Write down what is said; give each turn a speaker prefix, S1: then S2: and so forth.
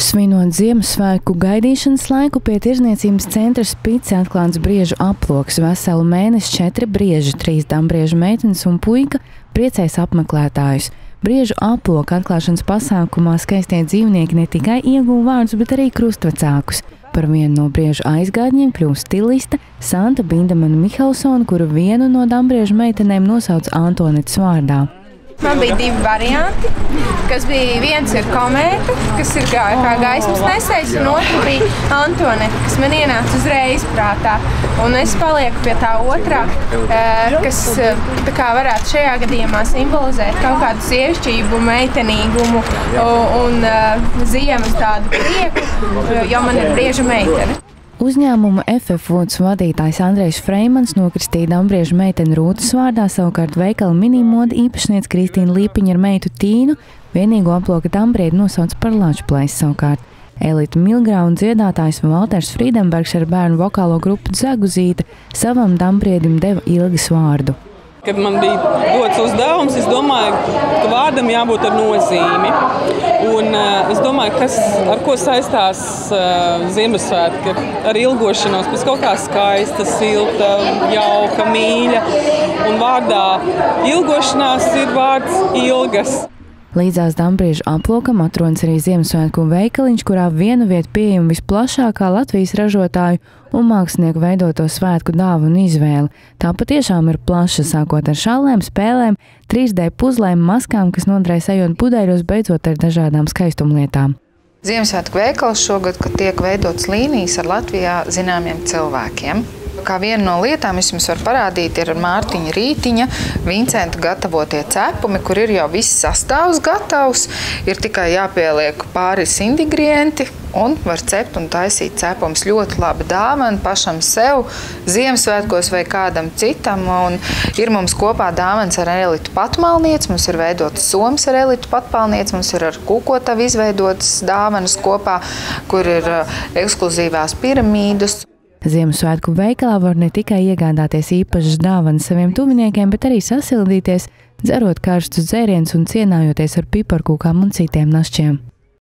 S1: Svinot Ziemassvētku gaidīšanas laiku, pie tirzniecības centra Spice atklāts briežu aploks. Veselu mēnesi 4 brieži, 3 dambriežu meitenes un puika priecēs apmeklētājus. Briežu aploka atklāšanas pasākumā skaistie dzīvnieki ne tikai ieguva vārdus, bet arī krustvecākus. Par vienu no briežu aizgādņiem kļūst stiliste Santa Bindemana Mihalsona, kuru vienu no dambriežu meitenēm nosauc Antonetes vārdā.
S2: Man bija 2 varianti, kas bija viens ir komēta, kas ir kā gaismas nesējs, un otru bija Antonete, kas man ienāca uzreiz prātā. Un es palieku pie tā otrā, kas tā kā varētu šajā gadījumā simbolizēt kaut kādu sievišķību, meitenīgumu un ziemas tādu prieku, jo man ir brieža meitene.
S1: Uzņēmuma FF Woods vadītājs Andrejs Freimans nokristīja dambriežu meiteni Rūtas vārdā, savukārt veikala minimoda īpašniece Kristīna Līpiņa ar meitu Tīnu vienīgo aploka dambriedi nosauc par Lačplēs savukārt. Elita Milgrā un dziedātājs Valters Frīdenbergs ar bērnu vokālo grupu Dzeguzīte savam dambriedim deva Ilgas vārdu.
S3: Kad man bija dots uzdevums, es domāju, ka vārdam jābūt ar nozīmi. Un es domāju, ar ko saistās Ziemassvētki, ar ilgošanos pēc kaut kā skaista, silta, jauka, mīļa. Un vārdā ilgošanās ir vārds Ilgas.
S1: Līdzās dambriežu aplokam atrodas arī Ziemassvētku veikaliņš, kurā viena vieta pieejama visplašākā Latvijas ražotāju un mākslinieku veidoto svētku dāvanu izvēle. Tā patiešām ir plaša, sākot ar šallēm, spēlēm, 3D puzlēm, maskām, kas noderēs ejot budēļos, beidzot ar dažādām skaistumlietām.
S4: Ziemassvētku veikals šogad, kad tiek veidots līnijas ar Latvijā zināmiem cilvēkiem. Kā viena no lietām, es jums varu parādīt, ir Mārtiņa Rītiņa, Vincenta gatavotie cepumi, kur ir jau viss sastāvs gatavs, ir tikai jāpieliek pāris ingredienti un var cept un taisīt cepums. Ļoti laba dāvana pašam sev, Ziemassvētkos vai kādam citam, un ir mums kopā dāvanas ar Elitu patmalnieci, mums ir veidotas somas ar Elitu patmalnieci, mums ir ar kūkotavu izveidotas dāvanas kopā, kur ir ekskluzīvās piramīdas.
S1: Ziemassvētku veikalā var ne tikai iegādāties īpašas dāvanas saviem tuviniekiem, bet arī sasildīties, dzerot karstus dzērienus un cienājoties ar piparkūkām un citiem našķiem.